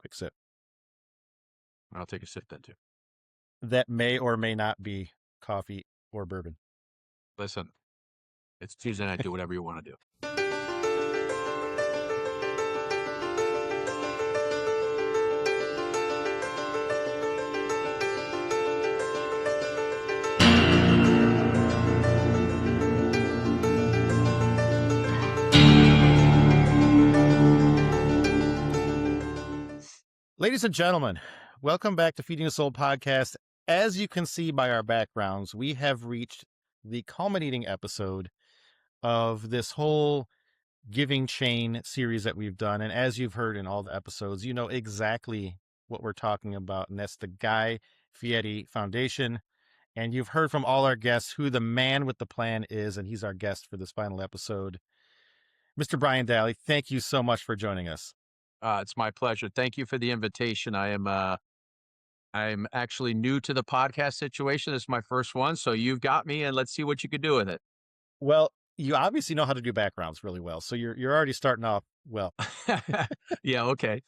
Quick sip. I'll take a sip then too. That may or may not be coffee or bourbon. Listen, it's Tuesday night. Do whatever you want to do. Ladies and gentlemen, welcome back to Feeding the Soul podcast. As you can see by our backgrounds, we have reached the culminating episode of this whole giving chain series that we've done. And as you've heard in all the episodes, you know exactly what we're talking about. And that's the Guy Fieri Foundation. And you've heard from all our guests who the man with the plan is. And he's our guest for this final episode. Mr. Brian Daly, thank you so much for joining us. It's my pleasure. Thank you for the invitation. I'm actually new to the podcast situation. This is my first one. So you've got me, and let's see what you can do with it. Well, you obviously know how to do backgrounds really well. So you're already starting off well. Yeah, okay.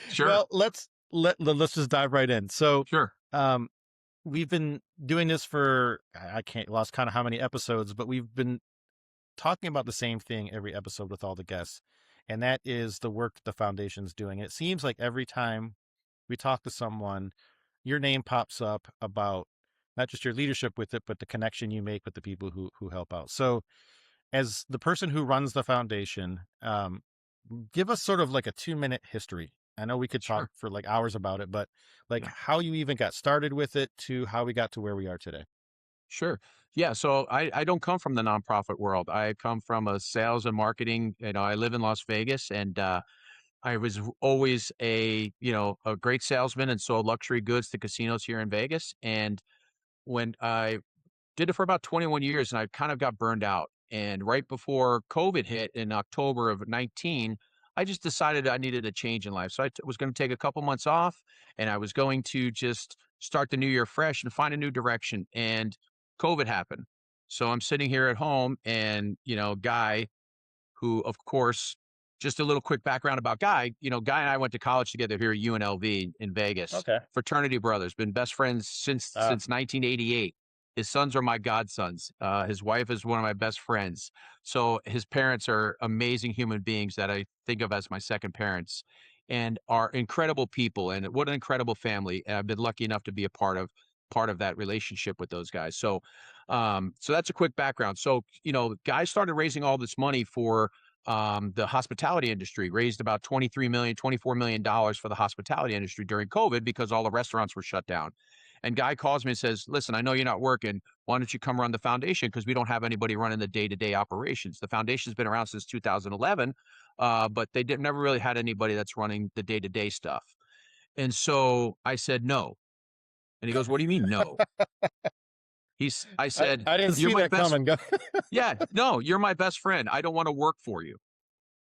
Sure. Well, let's just dive right in. So Sure. We've been doing this for lost count of how many episodes, but we've been talking about the same thing every episode with all the guests. And that is the work that the foundation's doing. It seems like every time we talk to someone, your name pops up about not just your leadership with it, but the connection you make with the people who help out. So as the person who runs the foundation, give us sort of like a 2-minute history. I know we could talk for like hours about it, but like how you even got started with it to how we got to where we are today. Sure. Yeah. So I don't come from the nonprofit world. I come from a sales and marketing. I live in Las Vegas, and I was always a great salesman and sold luxury goods to casinos here in Vegas. And when I did it for about 21 years, and I kind of got burned out. And right before COVID hit in October of 19, I just decided I needed a change in life. So I was going to take a couple months off, and I was going to just start the new year fresh and find a new direction. And COVID happened. So I'm sitting here at home, and, Guy, who, of course, just a little quick background about Guy, Guy and I went to college together here at UNLV in Vegas. Okay. Fraternity brothers, been best friends since 1988. His sons are my godsons. His wife is one of my best friends. So his parents are amazing human beings that I think of as my second parents, and are incredible people. And what an incredible family. And I've been lucky enough to be a part of that relationship with those guys. So that's a quick background. So, guys started raising all this money for the hospitality industry, raised about $23 million, $24 million for the hospitality industry during COVID because all the restaurants were shut down. And Guy calls me and says, listen, I know you're not working. Why don't you come run the foundation? Because we don't have anybody running the day-to-day operations. The foundation's been around since 2011, but they never really had anybody that's running the day-to-day stuff. And so I said, no. And he goes, what do you mean, no? I said, I didn't see that coming. Yeah, no, you're my best friend. I don't want to work for you.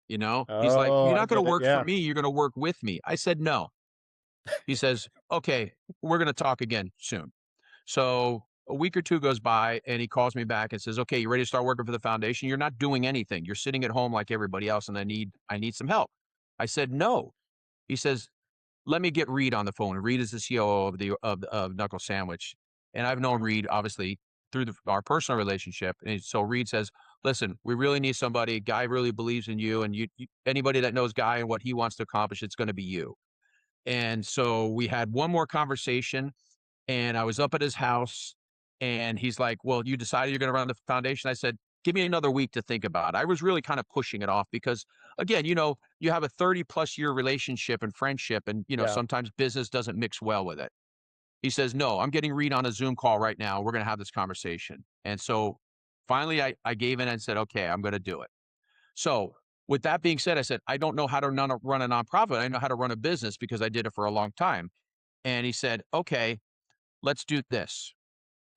He's like, Oh, you're not going to work yeah. for me. You're going to work with me. I said, no. He says, okay, we're going to talk again soon. So a week or two goes by, and he calls me back and says, okay, you ready to start working for the foundation? You're not doing anything. You're sitting at home like everybody else, and I need some help. I said, no. He says, let me get Reed on the phone. Reed is the COO of Knuckle Sandwich. And I've known Reed, obviously, through our personal relationship. And so Reed says, listen, we really need somebody. Guy really believes in you. And anybody that knows Guy and what he wants to accomplish, it's going to be you. And so we had one more conversation, and I was up at his house, and he's like, well, you decided you're going to run the foundation? I said, give me another week to think about it. I was really kind of pushing it off because, again, you have a 30-plus year relationship and friendship, and, sometimes business doesn't mix well with it. He says, no, I'm getting Reed on a Zoom call right now. We're going to have this conversation. And so finally I gave in and said, okay, I'm going to do it. So with that being said, I said, I don't know how to run a nonprofit. I know how to run a business because I did it for a long time. And he said, okay, let's do this.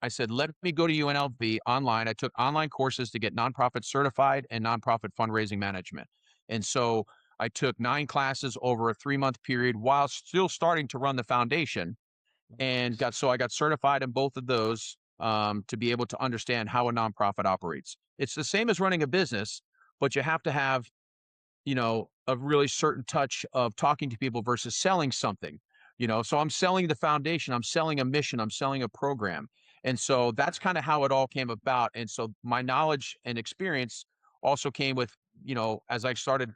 I said, let me go to UNLV online. I took online courses to get nonprofit certified and nonprofit fundraising management. And so I took 9 classes over a 3-month period while still starting to run the foundation, and I got certified in both of those to be able to understand how a nonprofit operates. It's the same as running a business, but you have to have a really certain touch of talking to people versus selling something. So I'm selling the foundation, I'm selling a mission, I'm selling a program. And so that's kind of how it all came about. And so my knowledge and experience also came with, as I started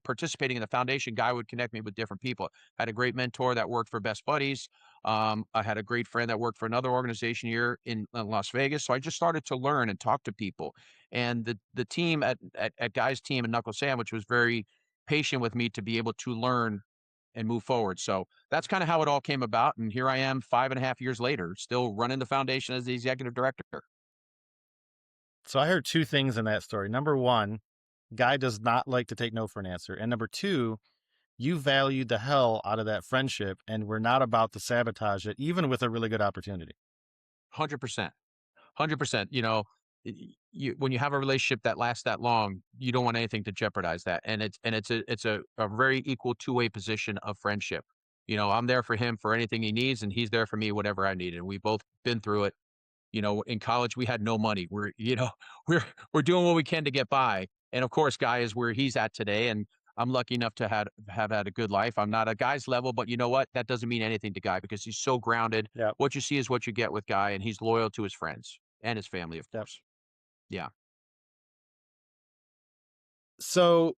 participating in the foundation, Guy would connect me with different people. I had a great mentor that worked for Best Buddies. I had a great friend that worked for another organization here in Las Vegas. So I just started to learn and talk to people. And the team at Guy's team and Knuckle Sandwich was very patient with me to be able to learn and move forward. So that's kind of how it all came about. And here I am 5.5 years later, still running the foundation as the executive director. So I heard two things in that story. Number one, Guy does not like to take no for an answer. And number two, you valued the hell out of that friendship and we're not about to sabotage it, even with a really good opportunity. 100%. 100%. When you have a relationship that lasts that long, you don't want anything to jeopardize that. And it's a very equal two-way position of friendship. I'm there for him for anything he needs, and he's there for me whatever I need. And we've both been through it. In college we had no money. We're doing what we can to get by. And of course, Guy is where he's at today. And I'm lucky enough to have had a good life. I'm not a Guy's level, but you know what? That doesn't mean anything to Guy because he's so grounded. Yeah. What you see is what you get with Guy, and he's loyal to his friends and his family, of course. Yeah. So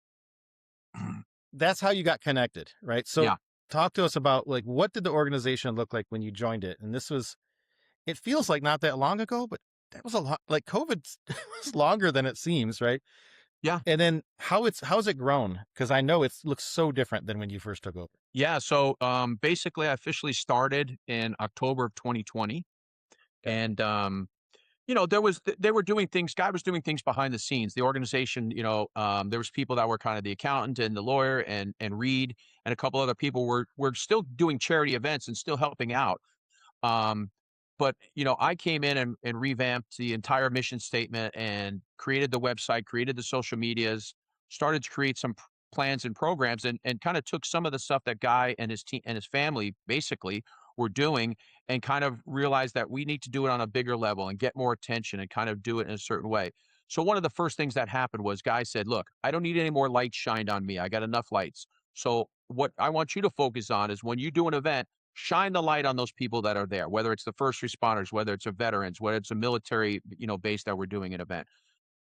that's how you got connected, right? So Yeah. talk to us about like, what did the organization look like when you joined it? And it feels like not that long ago, but that was a lot, like COVID was longer than it seems, right? Yeah. And then how's it grown? Because I know it looks so different than when you first took over. Yeah. So basically I officially started in October of 2020. Okay. And they were doing things. Guy was doing things behind the scenes. The organization, there was people that were kind of the accountant and the lawyer and Reed and a couple other people were still doing charity events and still helping out. Um, but I came in and revamped the entire mission statement and created the website, created the social medias, started to create some plans and programs, and kind of took some of the stuff that Guy and his team and his family basically were doing, and kind of realized that we need to do it on a bigger level and get more attention and kind of do it in a certain way. So one of the first things that happened was Guy said, "Look, I don't need any more lights shined on me. I got enough lights. So what I want you to focus on is when you do an event, shine the light on those people that are there, whether it's the first responders, whether it's a veterans, whether it's a military, base that we're doing an event.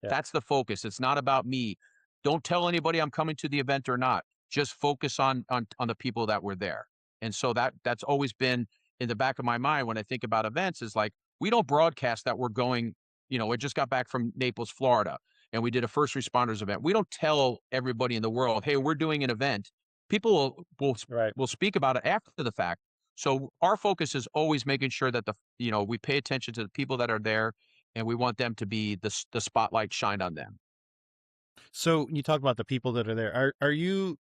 Yeah. That's the focus. It's not about me. Don't tell anybody I'm coming to the event or not. Just focus on the people that were there." And so that's always been in the back of my mind when I think about events is like, we don't broadcast that we're going, we just got back from Naples, Florida, and we did a first responders event. We don't tell everybody in the world, "Hey, we're doing an event." People Right. will speak about it after the fact. So our focus is always making sure that we pay attention to the people that are there, and we want them to be the spotlight shined on them. So you talk about the people that are there. Are you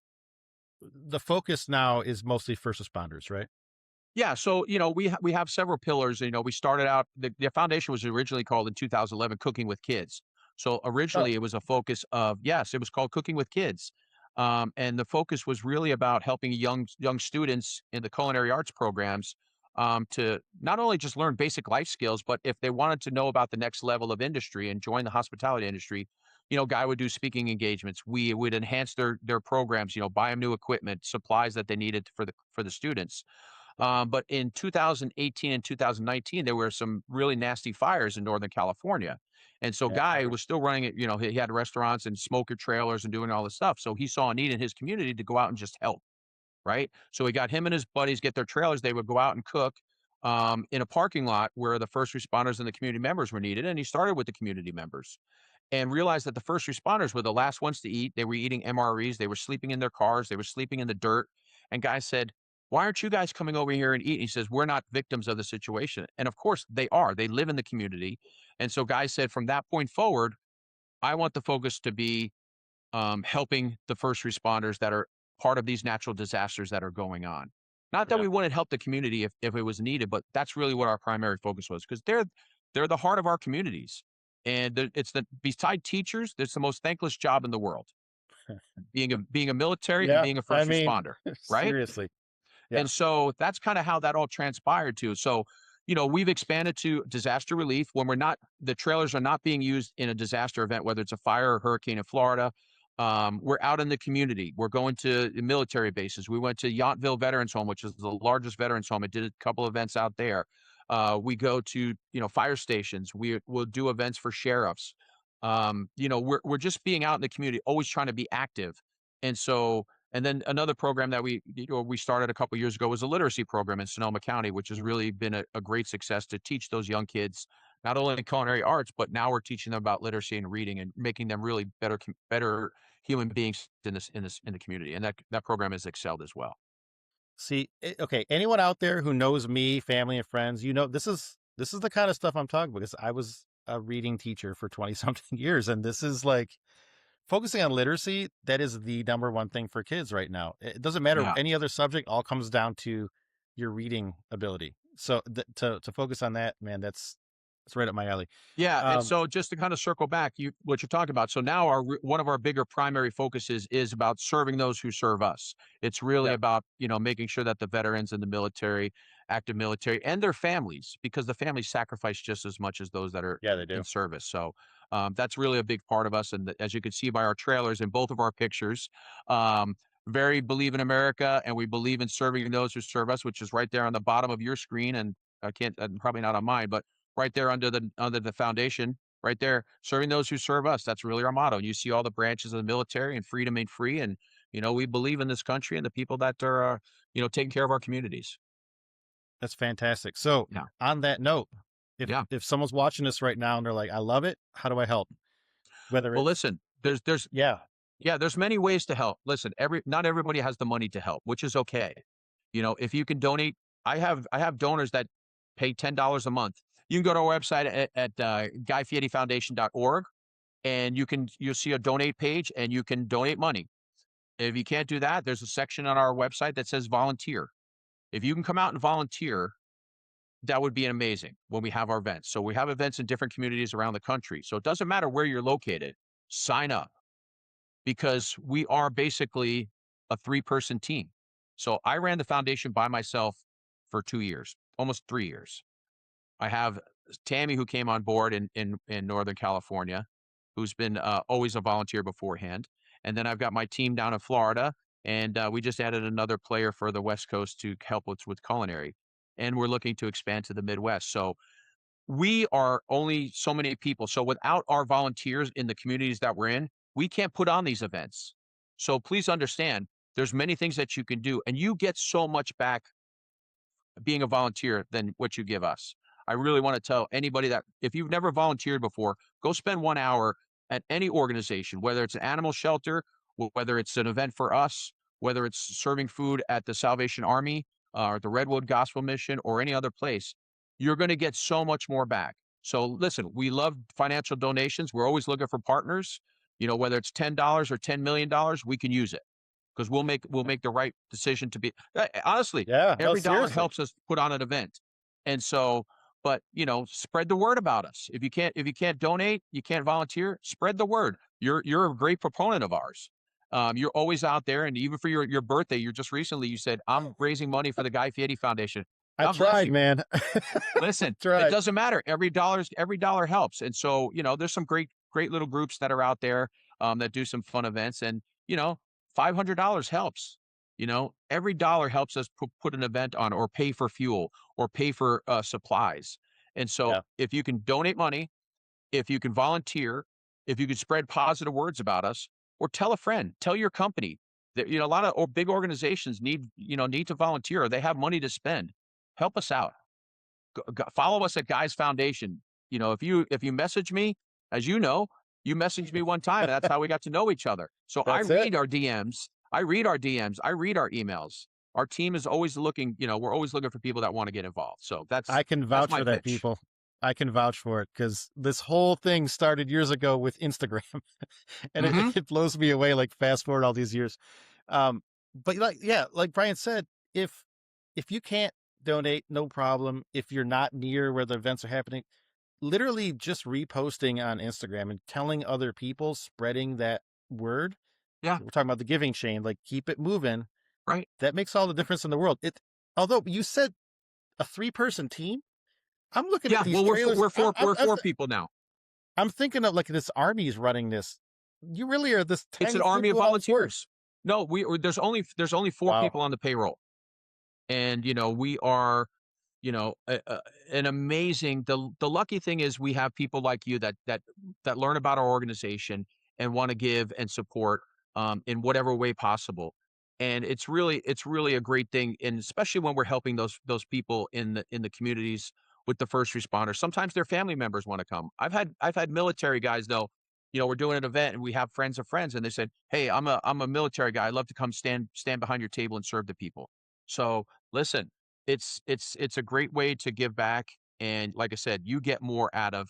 the focus now is mostly first responders, right? Yeah, so we have several pillars. We started out the foundation was originally called in 2011 Cooking with Kids. So Oh, originally it was a focus of yes, it was called Cooking with Kids, and the focus was really about helping young students in the culinary arts programs to not only just learn basic life skills, but if they wanted to know about the next level of industry and join the hospitality industry, Guy would do speaking engagements. We would enhance their programs. Buy them new equipment, supplies that they needed for the students. But in 2018 and 2019, there were some really nasty fires in Northern California. And so yeah. Guy was still running it, he had restaurants and smoker trailers and doing all this stuff. So he saw a need in his community to go out and just help. Right. So he got him and his buddies get their trailers. They would go out and cook in a parking lot where the first responders and the community members were needed. And he started with the community members and realized that the first responders were the last ones to eat. They were eating MREs. They were sleeping in their cars. They were sleeping in the dirt. And Guy said, "Why aren't you guys coming over here and eat?" And he says, "We're not victims of the situation." And of course they are. They live in the community. And so Guy said, from that point forward, I want the focus to be helping the first responders that are part of these natural disasters that are going on. Not that Yeah. we wouldn't help the community if it was needed, but that's really what our primary focus was because they're the heart of our communities. And it's beside teachers, it's the most thankless job in the world, being a military and Yeah. being a I first mean, responder, right? seriously. Yeah. And so that's kind of how that all transpired to. So, we've expanded to disaster relief when the trailers are not being used in a disaster event, whether it's a fire or hurricane in Florida. We're out in the community. We're going to military bases. We went to Yountville Veterans Home, which is the largest veterans home. I did a couple events out there. We go to, fire stations. We'll do events for sheriffs. We're just being out in the community, always trying to be active. And so, and then another program that we started a couple years ago was a literacy program in Sonoma County, which has really been a great success to teach those young kids not only culinary arts, but now we're teaching them about literacy and reading and making them really better human beings in the community, and that program has excelled as well. See, okay, anyone out there who knows me, family and friends, this is the kind of stuff I'm talking about because I was a reading teacher for 20 something years, and this is like focusing on literacy. That is the number one thing for kids right now. It doesn't matter Yeah. any other subject; all comes down to your reading ability. So to focus on that, man, that's right up my alley. Yeah, and Um, so just to kind of circle back, what you're talking about. So now one of our bigger primary focuses is about serving those who serve us. It's really yeah, about, making sure that the veterans in the military, active military, and their families, because the families sacrifice just as much as those that are yeah, they in do. service. So that's really a big part of us. And as you can see by our trailers and both of our pictures, um, very believe in America, and we believe in serving those who serve us, which is right there on the bottom of your screen. And I can't, probably not on mine, but right there under the foundation, right there, serving those who serve us. That's really our motto. You see all the branches of the military, and freedom ain't free. And we believe in this country and the people that are taking care of our communities. That's fantastic. So Yeah. on that note, Yeah. if someone's watching this right now and they're like, "I love it," how do I help? Whether Well, it's listen, there's yeah, yeah, there's many ways to help. Listen, not everybody has the money to help, which is okay. If you can donate, I have donors that pay $10 a month. You can go to our website at guyfierifoundation.org, and you'll see a donate page, and you can donate money. If you can't do that, there's a section on our website that says volunteer. If you can come out and volunteer, that would be amazing when we have our events. So we have events in different communities around the country. So it doesn't matter where you're located, sign up, because we are basically a three-person team. So I ran the foundation by myself for 2 years, almost 3 years. I have Tammy, who came on board in Northern California, who's been always a volunteer beforehand, and then I've got my team down in Florida, and we just added another player for the West Coast to help with culinary, and we're looking to expand to the Midwest. So we are only so many people. So without our volunteers in the communities that we're in, we can't put on these events. So please understand, there's many things that you can do, and you get so much back being a volunteer than what you give us. I really want to tell anybody that if you've never volunteered before, go spend 1 hour at any organization, whether it's an animal shelter, whether it's an event for us, whether it's serving food at the Salvation Army or the Redwood Gospel Mission or any other place. You're going to get so much more back. So listen, we love financial donations. We're always looking for partners. Whether it's $10 or $10 million, we can use it because we'll make the right decision to be honestly, yeah, no, every dollar seriously, helps us put on an event. And so, but spread the word about us. If you can't donate, you can't volunteer, spread the word. You're a great proponent of ours. You're always out there, and even for your birthday, you said, I'm raising money for the Guy Fieri Foundation. I God bless tried, you. man. Listen, it Tried. doesn't matter. Every dollar helps. And so, there's some great little groups that are out there that do some fun events, and $500 helps. Every dollar helps us put an event on, or pay for fuel, or pay for supplies. And so, Yeah, if you can donate money, if you can volunteer, if you can spread positive words about us, or tell a friend, tell your company that a lot of big organizations need to volunteer, or they have money to spend. Help us out. Follow us at Guy's Foundation. If you message me, as you messaged me one time, and that's how we got to know each other. So I that's it. read our DMs. I read our DMs. I read our emails. Our team is always looking. We're always looking for people that want to get involved. So that's I can that's vouch my for that, pitch. people. I can vouch for it because this whole thing started years ago with Instagram, and Hmm. it blows me away. Like fast forward all these years, but like yeah, like Brian said, if you can't donate, no problem. If you're not near where the events are happening, literally just reposting on Instagram and telling other people, spreading that word. Yeah. We're talking about the giving chain, like keep it moving. Right. That makes all the difference in the world. Although you said a 3-person team, I'm looking at Yeah. these Well, we're trailers. we're 4 people now. I'm thinking of like this army is running this. You really are this It's tiny an group army of doing all this work. volunteers. No, there's only 4 Wow. people on the payroll, and we are an amazing. The lucky thing is we have people like you that learn about our organization and want to give and support in whatever way possible. And it's really a great thing, and especially when we're helping those people in the communities with the first responders. Sometimes their family members want to come. I've had military guys though. We're doing an event and we have friends of friends, and they said, "Hey, I'm a military guy. I'd love to come stand behind your table and serve the people." So listen, it's a great way to give back, and like I said, you get more out of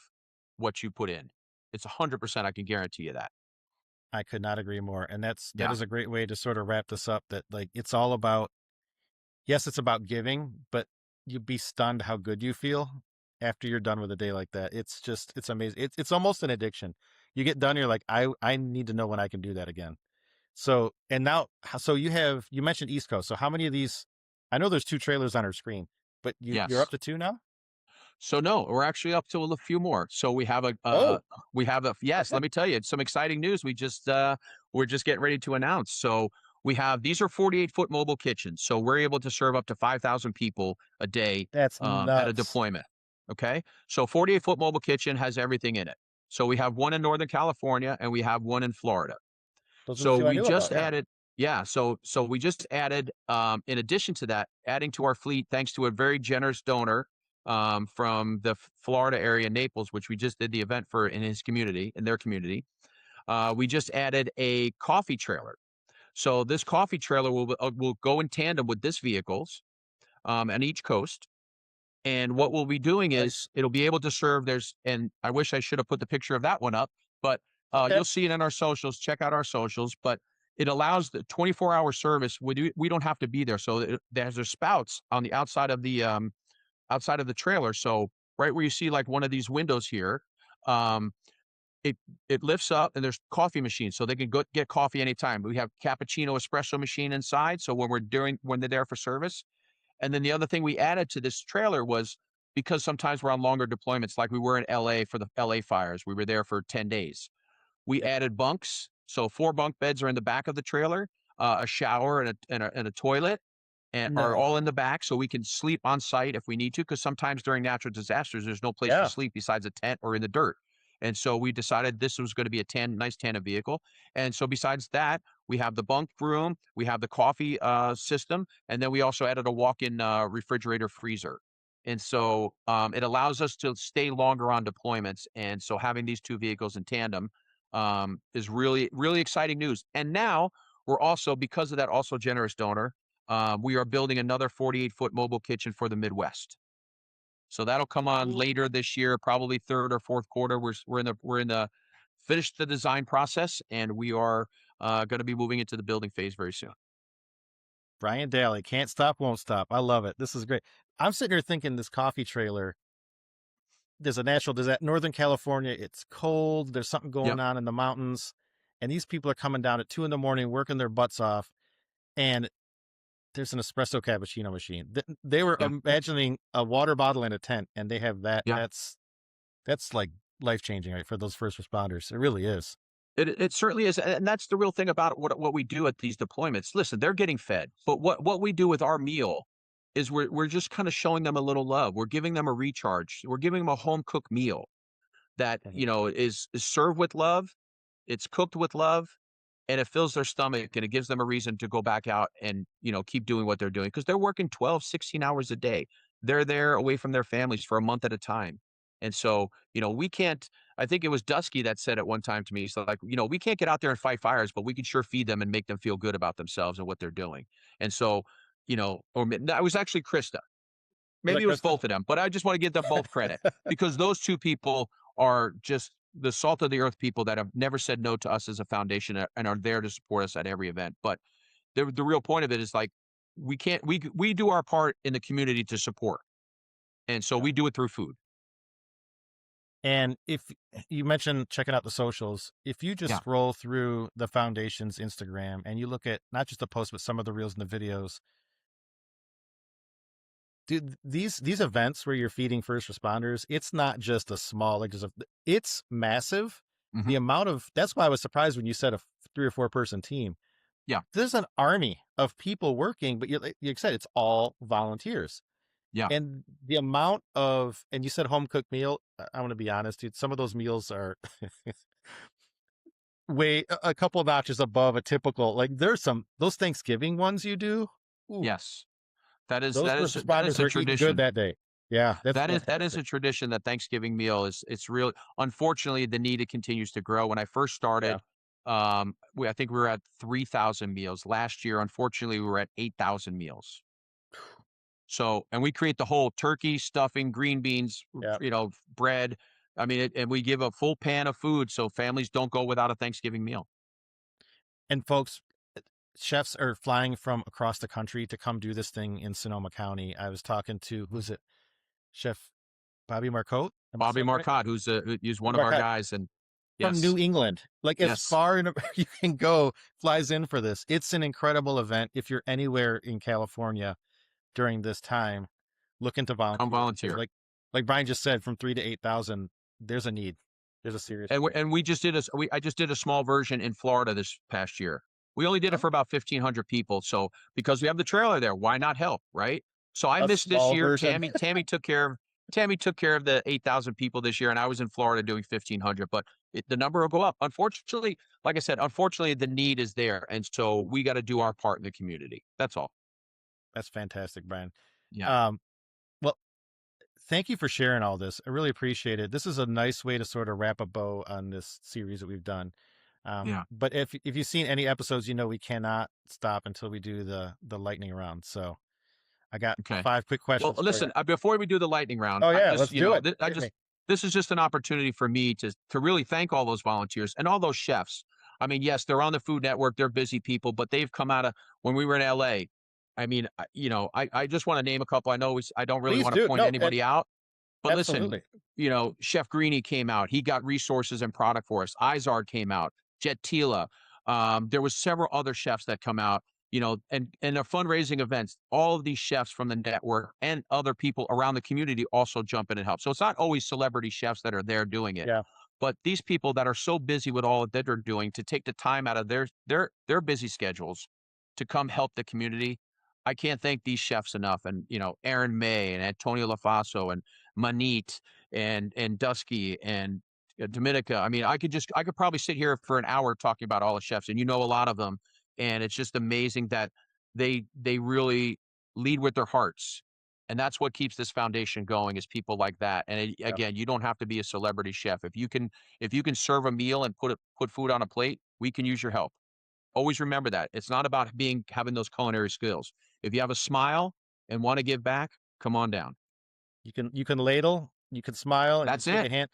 what you put in. It's 100%, I can guarantee you that. I could not agree more. And that Yeah. is a great way to sort of wrap this up, that like it's all about, yes, it's about giving, but you'd be stunned how good you feel after you're done with a day like that. It's amazing. It's almost an addiction. You get done, you're like, I need to know when I can do that again. So, and now, so you mentioned East Coast. So how many of these, I know there's 2 trailers on our screen, but you're up Yes. to 2 now? So no, we're actually up to a few more. So Oh, yes, okay. let me tell you, it's some exciting news. We're just getting ready to announce. So these are 48-foot mobile kitchens. So we're able to serve up to 5,000 people a day That's at a nuts. deployment. Okay. So 48-foot mobile kitchen has everything in it. So we have one in Northern California and we have one in Florida. Those are the So 2 I we knew just about. Yeah. added, yeah. So we just added, in addition to that, adding to our fleet, thanks to a very generous donor from the Florida area, Naples, which we just did the event for in their community. We just added a coffee trailer. So this coffee trailer will go in tandem with this vehicles on each coast. And what we'll be doing is Nice. it'll be able to serve. And I wish I should have put the picture of that one up, but Okay. you'll see it in our socials. Check out our socials. But it allows the 24-hour service. We don't have to be there. So there's spouts on the outside of the trailer. So right where you see like one of these windows here, um, it it lifts up and there's coffee machines, so they can go get coffee anytime. We have cappuccino espresso machine inside. So when they're there for service, and then the other thing we added to this trailer was, because sometimes we're on longer deployments, like we were in LA for the LA fires. We were there for 10 days. We Yep. added bunks. So 4 bunk beds are in the back of the trailer, a shower and a toilet, and are No. all in the back, so we can sleep on site if we need to. Because sometimes during natural disasters, there's no place to Yeah. sleep besides a tent or in the dirt. And so we decided this was going to be a nice tandem vehicle. And so besides that, we have the bunk room, we have the coffee system, and then we also added a walk-in refrigerator freezer. And so it allows us to stay longer on deployments. And so having these 2 vehicles in tandem is really, really exciting news. And now we're also, because of that also generous donor, we are building another 48-foot mobile kitchen for the Midwest. So that'll come on later this year, probably third or fourth quarter. We're in the finished the design process, and we are going to be moving into the building phase very soon. Brian Daly, can't stop, won't stop. I love it. This is great. I'm sitting here thinking this coffee trailer, there's a natural disaster. Northern California, it's cold. There's something Yep. going on in the mountains. And these people are coming down at 2 a.m, working their butts off. And there's an espresso cappuccino machine. They were Yeah. imagining a water bottle in a tent, and they have that. Yeah. That's like life changing, right, for those first responders. It really is. It certainly is, and that's the real thing about what we do at these deployments. Listen, they're getting fed, but what we do with our meal is we're just kind of showing them a little love. We're giving them a recharge. We're giving them a home cooked meal that Mhm. is served with love. It's cooked with love, and it fills their stomach, and it gives them a reason to go back out and keep doing what they're doing, because they're working 12, 16 hours a day. They're there away from their families for a month at a time. And so we can't. I think it was Dusky that said at one time to me, so like, we can't get out there and fight fires, but we can sure feed them and make them feel good about themselves and what they're doing. And so or no, it was actually Krista. Was Maybe that it was Krista? both of them, but I just want to give them both credit, because those 2 people are just the salt of the earth people that have never said no to us as a foundation, and are there to support us at every event. But the real point of it is, like, we can't we do our part in the community to support, and so Yeah. we do it through food. And if you mentioned checking out the socials, if you just Yeah. scroll through the foundation's Instagram and you look at not just the posts, but some of the reels and the videos, dude, these events where you're feeding first responders, it's not just a small, like, it's massive. Mhm. the amount of, that's why I was surprised when you said a 3 or 4 person team. Yeah. There's an army of people working, but like you said, it's all volunteers. Yeah. And the amount of, and you said home cooked meal. I want to be honest, dude. Some of those meals are way a couple of notches above a typical. Like there's some those Thanksgiving ones you do. Ooh, Yes. That is those that first is that responders is a were eating good tradition. that day. Yeah, that's That is fantastic. a tradition. That Thanksgiving meal it's real. Unfortunately, the need, it continues to grow. When I first Yeah. started, I think we were at 3,000 meals. Last year, unfortunately, we were at 8,000 meals. So, and we create the whole turkey, stuffing, green beans, Yeah. bread. I mean, and we give a full pan of food so families don't go without a Thanksgiving meal. And folks, chefs are flying from across the country to come do this thing in Sonoma County. I was talking to, who's it? Chef Bobby Marcotte. Am I Bobby saying it right? Marcotte, who's one Bobby of our Marcotte guys, and from New yes, England, like as yes, far in you can go, flies in for this. It's an incredible event. If you're anywhere in California during this time, look into come volunteers because volunteer. like Brian just said, from 3 to 8,000, there's a need. There's a serious And need. we just did I just did a small version in Florida this past year. We only did it Oh, for about 1,500 people. So because we have the trailer there, why not help, right? So I a missed this small year. version. Tammy took care of the 8,000 people this year, and I was in Florida doing 1,500. But the number will go up. Unfortunately, like I said, unfortunately the need is there, and so we got to do our part in the community. That's all. That's fantastic, Brian. Yeah, Um, well, thank you for sharing all this. I really appreciate it. This is a nice way to sort of wrap a bow on this series that we've done. yeah. But if you've seen any episodes, you know we cannot stop until we do the lightning round. So I got Okay. 5 quick Well, questions for you. listen, before we do the lightning round, Oh I yeah, just, let's do it. I Hit just, me. this is just an opportunity for me to really thank all those volunteers and all those chefs. I mean, yes, they're on the Food Network, they're busy people, but they've come out of when we were in LA. I mean, I just want to name a couple. I know I don't really Please want to do. point No, anybody out, but listen, absolutely. Chef Greeny came out. He got resources and product for us. Izard came out. Jet Tila. There was several other chefs that come out. And their fundraising events. All of these chefs from the network and other people around the community also jump in and help. So it's not always celebrity chefs that are there doing it, Yeah, but these people that are so busy with all that they're doing to take the time out of their busy schedules to come help the community. I can't thank these chefs enough. And Aaron May and Antonio LaFaso and Maneet and Dusky and Domenica. I mean, I could probably sit here for an hour talking about all the chefs, and a lot of them. And it's just amazing that they really lead with their hearts, and that's what keeps this foundation going, is people like that. And yeah. again, you don't have to be a celebrity chef. If you can serve a meal and put food on a plate, we can use your help. Always remember that it's not about having those culinary skills. If you have a smile and want to give back, come on down. You can ladle, you can smile, and That's shake it. a hand.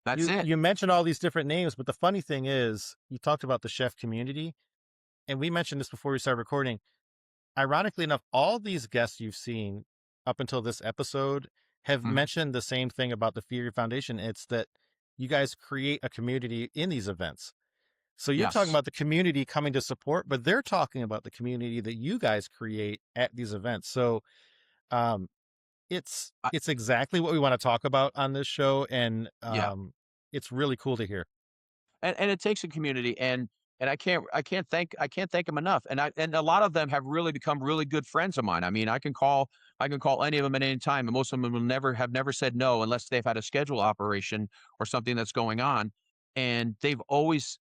That's it. You mentioned all these different names, but the funny thing is, you talked about the chef community, and we mentioned this before we started recording. Ironically enough, all these guests you've seen up until this episode have Mhm. mentioned the same thing about the Fieri Foundation. It's that you guys create a community in these events. So you're talking Yes. about the community coming to support, but they're talking about the community that you guys create at these events. So um, I, it's exactly what we want to talk about on this show, and yeah. it's really cool to hear. And it takes a community, and I can't thank them enough. And a lot of them have really become really good friends of mine. I mean, I can call any of them at any time, and most of them will never said no unless they've had a schedule operation or something that's going on. And they've always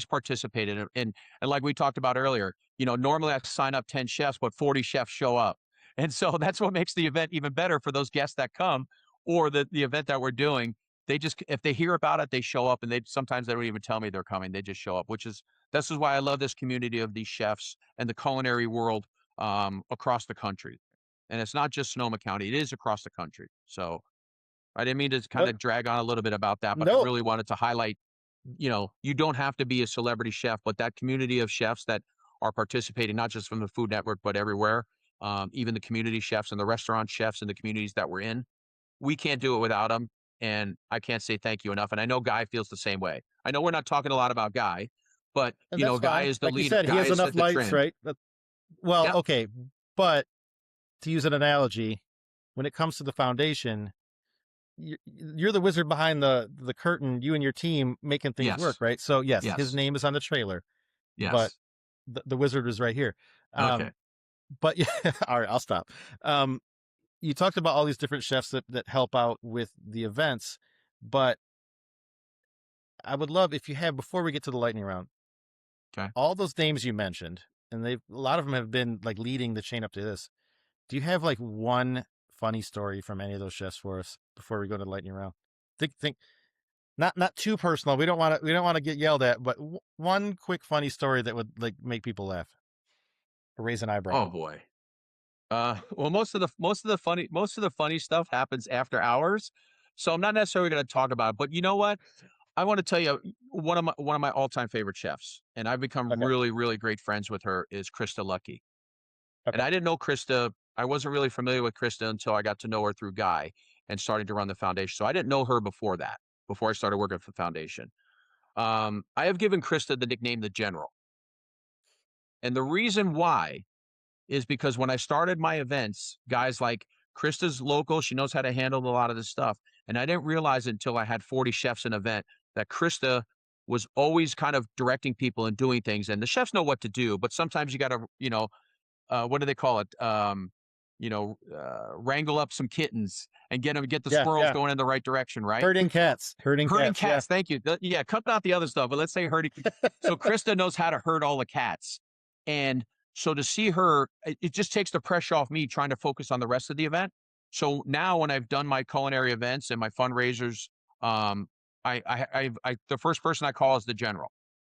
participated. And like we talked about earlier, normally I sign up 10 chefs, but 40 chefs show up. And so that's what makes the event even better for those guests that come, or the event that we're doing. They just, if they hear about it, they show up, and sometimes they don't even tell me they're coming. They just show up, this is why I love this community of these chefs and the culinary world across the country. And it's not just Sonoma County; it is across the country. So I didn't mean to kind No, of drag on a little bit about that, but I no, really wanted to highlight. You don't have to be a celebrity chef, but that community of chefs that are participating, not just from the Food Network, but everywhere, even the community chefs and the restaurant chefs in the communities that we're in, we can't do it without him. And I can't say thank you enough. And I know Guy feels the same way. I know we're not talking a lot about Guy, but and that's Guy fine. is the Like you leader. said, he Guy has has enough set the lights, trend. right? Well, Yep. okay, but to use an analogy, when it comes to the foundation, you're the wizard behind the curtain, you and your team making things work, Yes. right? So yes, his Yes. name is on the trailer, but Yes. the wizard is right here. Okay. But yeah, all right, I'll stop. You talked about all these different chefs that help out with the events, but I would love if you have, before we get to the lightning round, Okay. all those names you mentioned, and a lot of them have been like leading the chain up to this. Do you have like one funny story from any of those chefs for us before we go to the lightning round? Think not too personal. We don't want to get yelled at, but one quick funny story that would like make people laugh or raise an eyebrow. Oh boy. Well, most of the funny stuff happens after hours, so I'm not necessarily going to talk about it. But you know what? I want to tell you one of my all time favorite chefs, and I've become Okay. really really great friends with her. Is Krista Lucky, and Okay. I didn't know Krista. I wasn't really familiar with Krista until I got to know her through Guy and starting to run the foundation. So I didn't know her before that. Before I started working for the foundation, I have given Krista the nickname the General, and the reason why is because when I started my events, guys like Krista's local, she knows how to handle a lot of this stuff. And I didn't realize it until I had 40 chefs in an event that Krista was always kind of directing people and doing things. And the chefs know what to do, but sometimes you got to, what do they call it? Wrangle up some kittens and get the Yeah. squirrels Yeah. going in the right direction, right? Herding cats. Herding Herding cats. Yeah. cats. Thank you. Yeah, cut out the other stuff, but let's say herding. So Krista knows how to herd all the cats. And so to see her, it just takes the pressure off me trying to focus on the rest of the event. So now when I've done my culinary events and my fundraisers, the first person I call is the General.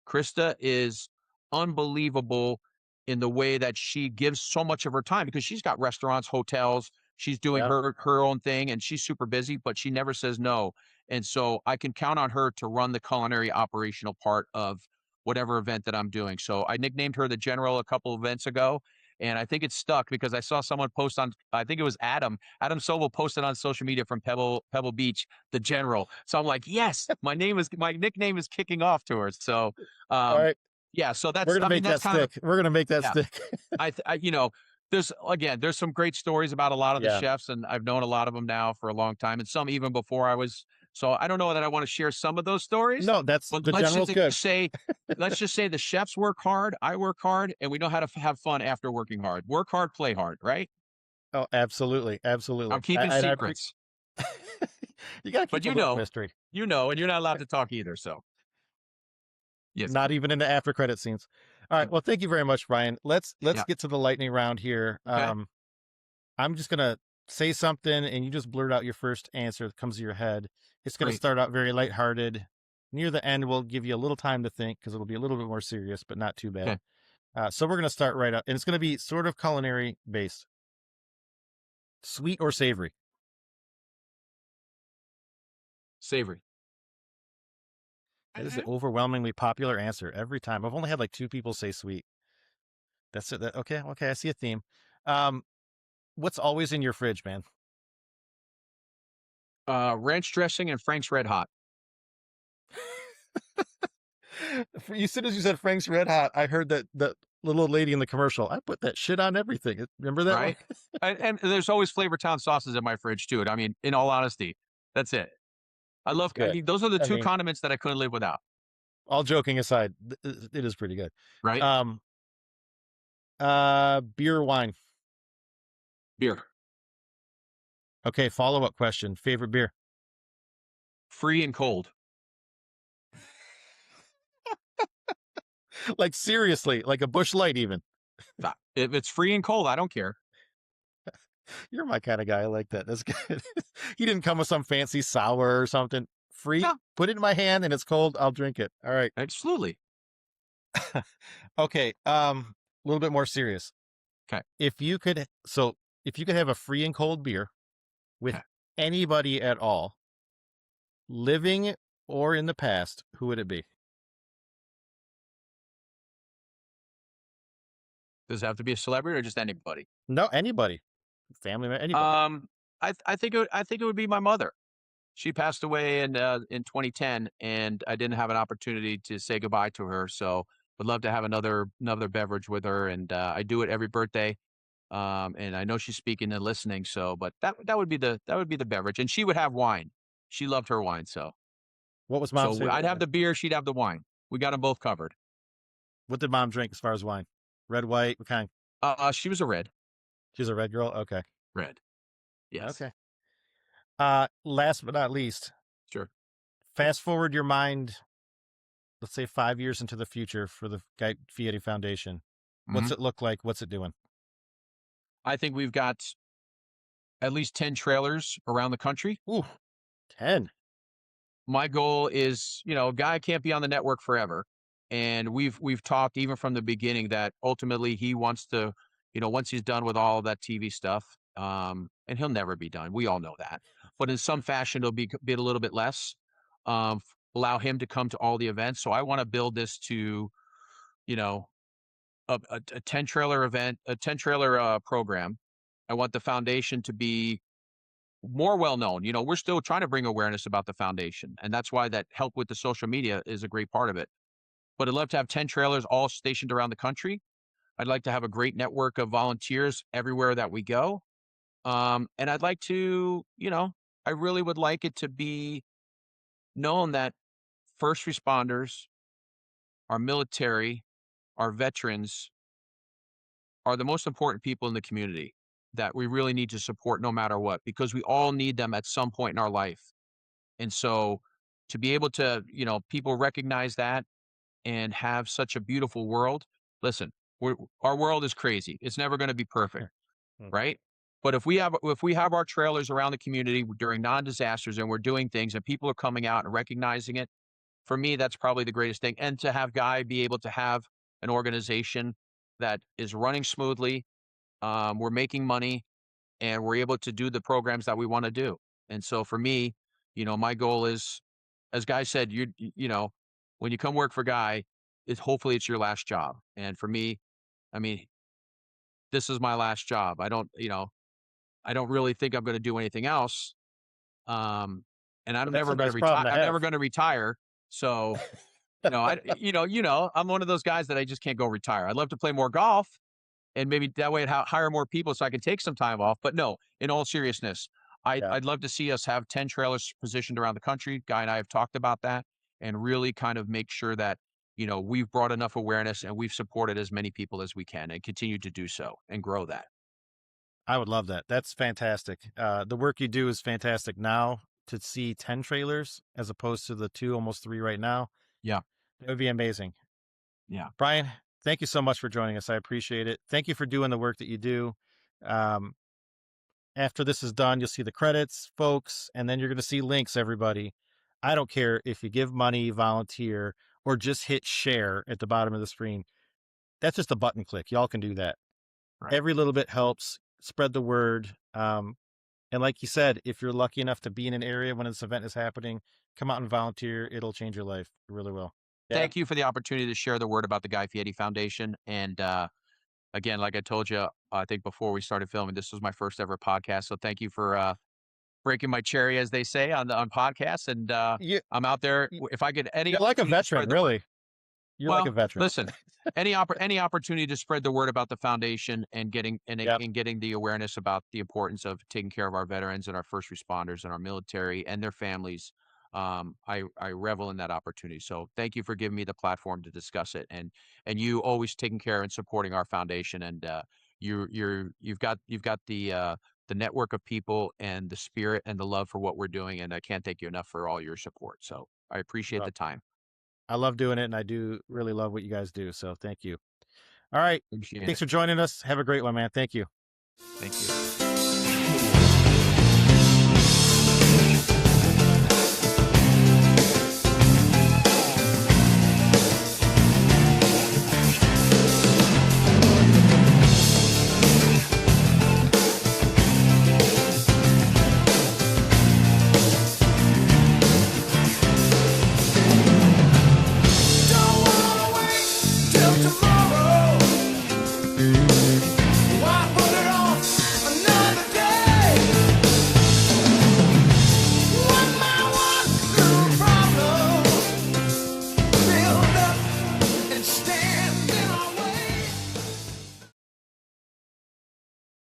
Krista is unbelievable in the way that she gives so much of her time because she's got restaurants, hotels, she's doing Yeah. her own thing and she's super busy, but she never says no. And so I can count on her to run the culinary operational part of whatever event that I'm doing. So I nicknamed her the General a couple of events ago. And I think it stuck because I saw someone post on, I think it was Adam Sobel posted on social media from Pebble Beach, the General. So I'm like, yes, my nickname is kicking off to her. So, All um, right. yeah, so We're gonna make that's that kind of stick. We're gonna make that yeah. stick. There's some great stories about a lot of the Yeah. chefs, and I've known a lot of them now for a long time, and some even before I was. So I don't know that I want to share some of those stories, No, that's but the general's good. let's just say the chefs work hard, I work hard, and we know how to have fun after working hard. Work hard, play hard, right? Oh, absolutely, absolutely. I'm keeping secrets, You gotta but keep a little mystery. and you're not allowed to talk either. So yes, Not even in the after credit scenes. All right. Well, thank you very much, Brian. Let's yeah, get to the lightning round here. okay, I'm just gonna say something, and you just blurt out your first answer that comes to your head. It's gonna great, start out very lighthearted. Near the end, we'll give you a little time to think because it'll be a little bit more serious, but not too bad. okay, So we're gonna start right up, and it's gonna be sort of culinary based. Sweet or savory? savory. That is an overwhelmingly popular answer every time. I've only had like two people say sweet. That's it. Okay, okay. I see a theme. Um, what's always in your fridge, man? Ranch dressing and Frank's Red Hot, As soon as you said Frank's Red Hot, I heard that the little lady in the commercial. I put that shit on everything. Remember that one? right? And there's always Flavor Town sauces in my fridge too. I mean, in all honesty, that's it. It's I good. mean, those are the I two mean, condiments that I couldn't live without, all joking aside, it is pretty good. right? Um, beer, or wine. Beer, Okay, follow up question. Favorite beer? free and cold. Like seriously, like a Bush Light, even. If it's free and cold, I don't care. You're my kind of guy. I like that. That's good. He didn't come with some fancy sour or something. Free. No, Put it in my hand and it's cold. I'll drink it. All right. absolutely. Okay. A little bit more serious. Okay. If you could have a free and cold beer with Okay. anybody at all, living or in the past, who would it be? Does it have to be a celebrity or just anybody? No, anybody. Family member, anybody. I think it would be my mother. She passed away in 2010, and I didn't have an opportunity to say goodbye to her. So would love to have another beverage with her, and I do it every birthday. And I know she's speaking and listening. So, but that would be the beverage, and she would have wine. She loved her wine. What was mom's So favorite I'd have wine? the beer, she'd have the wine. We got them both covered. What did mom drink as far as wine? Red, white, what kind? She was a red. She's a red girl. Okay. Red. Yes. Okay. Last but not least, Sure. fast forward your mind, let's say 5 years into the future for the Guy Fieri Foundation. What's Mhm. it look like? What's it doing? I think we've got at least 10 trailers around the country. Ooh, 10. My goal is, Guy can't be on the network forever. And we've talked even from the beginning that ultimately he wants to, once he's done with all of that TV stuff, and he'll never be done. We all know that. But in some fashion, it'll be a little bit less. Allow him to come to all the events. So I want to build this to, you know, a 10 trailer event, a 10 trailer program. I want the foundation to be more well known. We're still trying to bring awareness about the foundation, and that's why that help with the social media is a great part of it. But I'd love to have 10 trailers all stationed around the country. I'd like to have a great network of volunteers everywhere that we go. And I'd like to, I really would like it to be known that first responders, our military, our veterans are the most important people in the community that we really need to support no matter what, because we all need them at some point in our life. And so to be able to, people recognize that and have such a beautiful world. Listen, our world is crazy. It's never going to be perfect, Mm. right? But if we have our trailers around the community during non-disasters and we're doing things and people are coming out and recognizing it, for me, that's probably the greatest thing. And to have Guy be able to have an organization that is running smoothly, we're making money, and we're able to do the programs that we want to do. And so for me, my goal is, as Guy said, when you come work for Guy, hopefully it's your last job. And for me, I mean, this is my last job. I don't really think I'm going to do anything else. Um, and But I'm that's never a going to nice retire. problem to I'm never have. going to retire. So, I'm one of those guys that I just can't go retire. I'd love to play more golf, and maybe that way I'd hire more people so I can take some time off. But no, in all seriousness, Yeah, I'd love to see us have 10 trailers positioned around the country. Guy and I have talked about that, and really kind of make sure that, we've brought enough awareness and we've supported as many people as we can and continue to do so and grow that. I would love that. That's fantastic. The work you do is fantastic now. To see 10 trailers as opposed to the two, almost three right now, Yeah. it would be amazing. Yeah. Brian, thank you so much for joining us. I appreciate it. Thank you for doing the work that you do. Um, After this is done, you'll see the credits, folks, and then you're going to see links, everybody. I don't care if you give money, volunteer, or just hit share at the bottom of the screen. That's just a button click. Y'all can do that. Right. Every little bit helps. Spread the word. And like you said, if you're lucky enough to be in an area when this event is happening, come out and volunteer. It'll change your life. It really will. Yeah. Thank you for the opportunity to share the word about the Guy Fieri Foundation. And again, like I told you, I think before we started filming, this was my first ever podcast. So thank you for breaking my cherry, as they say, on podcasts. And You, I'm out there. you- If I get any you're like a opportunity to veteran, spread the word. really. You're like a Well, veteran. listen, any opportunity to spread the word about the foundation and Yep. getting the awareness about the importance of taking care of our veterans and our first responders and our military and their families. I revel in that opportunity. So thank you for giving me the platform to discuss it, and you always taking care and supporting our foundation. And you've got the network of people and the spirit and the love for what we're doing. And I can't thank you enough for all your support. So I appreciate Well, the time. I love doing it, and I do really love what you guys do. So thank you. All right. Appreciate Thanks it. for joining us. Have a great one, man. Thank you. Thank you.